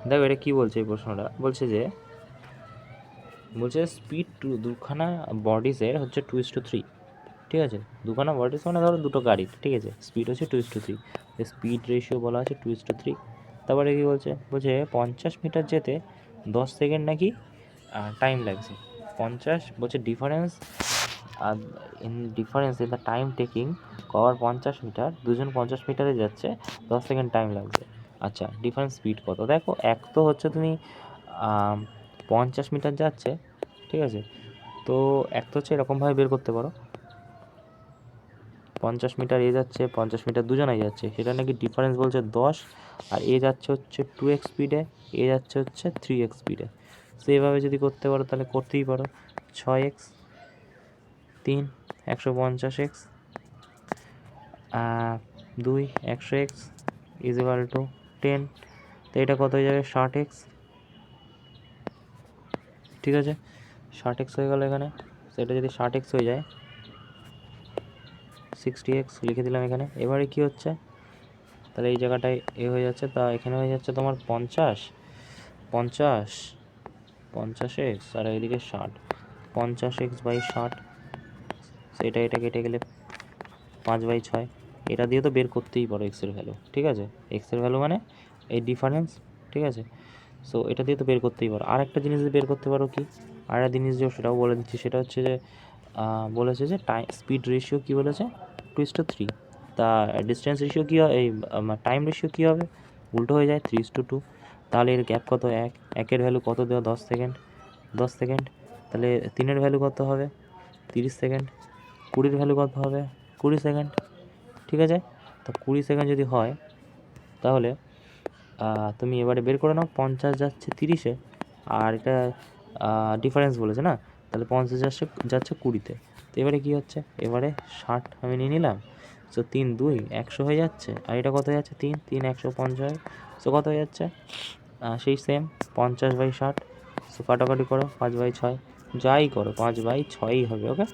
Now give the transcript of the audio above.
দেখো এটা কী বলছে এই প্রশ্নটা, বলছে স্পিড দুখানা বডিসের হচ্ছে 2:3, ঠিক আছে? দুখানা বডিস মানে ধরো দুটো গাড়ির, ঠিক আছে? স্পিড হচ্ছে 2:3, স্পিড রেশিও বলা আছে 2:3। তারপরে কী বলছে 50 মিটার যেতে 10 সেকেন্ড নাকি টাইম লাগছে। 50 বলছে difference in the time taking cover 50 metre, দুজন 50 মিটারে যাচ্ছে, 10 সেকেন্ড টাইম লাগছে। আচ্ছা, ডিফারেন্স স্পিড কত? দেখো এক তো হচ্ছে তুমি 50 মিটার যাচ্ছে, ঠিক আছে? তো এক তো হচ্ছে এরকমভাবে বের করতে পারো, 50 মিটার এ যাচ্ছে, 50 মিটার দুজনাই যাচ্ছে, সেটা নাকি ডিফারেন্স বলছে 10, আর এ যাচ্ছে হচ্ছে 2x স্পিডে, এ যাচ্ছে হচ্ছে 3x স্পিডে। সেইভাবে যদি করতে পারো তাহলে করতেই পারো। 6x 3 150x 2 100x is equal to 10। তো এটা কত হয়ে যাবে? 60x, ঠিক আছে? 60x হয়ে গেল এখানে। সেটা যদি 60x হয়ে যায়, 60x লিখে দিলাম এখানে। এবারে কি হচ্ছে, তাহলে এই জায়গাটায় এ হয়ে যাচ্ছে, তা এখানে হয়ে যাচ্ছে তোমার 50x, আর এইদিকে 60, 50x/60, সেটা এটা কেটে গেলে 5/6। এটা দিয়ে তো বের করতেই পারো এক্সের ভ্যালু, ঠিক আছে? এক্সের ভ্যালু মানে এই ডিফারেন্স, ঠিক আছে? সো এটা দিয়ে তো বের করতেই পারো। আর একটা জিনিস বের করতে পারো কি, আর একটা জিনিস যে সেটাও বলে দিচ্ছি, সেটা হচ্ছে যে বলেছে যে স্পিড রেশিও কী বলেছে? 2:3। তা ডিস্টেন্স রেশিও কী হয়, এই টাইম রেশিও কী হবে? উল্টো হয়ে যায়, 3:2। তাহলে এর গ্যাপ কত? একের ভ্যালু কত দেওয়া? 10 সেকেন্ড, 10 সেকেন্ড। তাহলে 3-এর ভ্যালু কত হবে? 30 সেকেন্ড। 20-এর ভ্যালু কত হবে? 20 সেকেন্ড, ঠিক আছে? তো 20 সেকেন্ড যদি হয়, তাহলে তুমি এবারে বের করে নাও, 50 যাচ্ছে 30-এ, আর এটা ডিফারেন্স বলেছে না, তাহলে 50 যাচ্ছে 20-তে। তো এবারে কী হচ্ছে, এবারে 60 আমি নিয়ে নিলাম, সো 3 2 100 হয়ে যাচ্ছে, আর এটা কত হয়ে যাচ্ছে? 3 3 150। সো কত হয়ে যাচ্ছে? সেই সেম 50/60। সো কাটাকাটি করো, 5/6, যাই করো 5/6ই হবে। ওকে।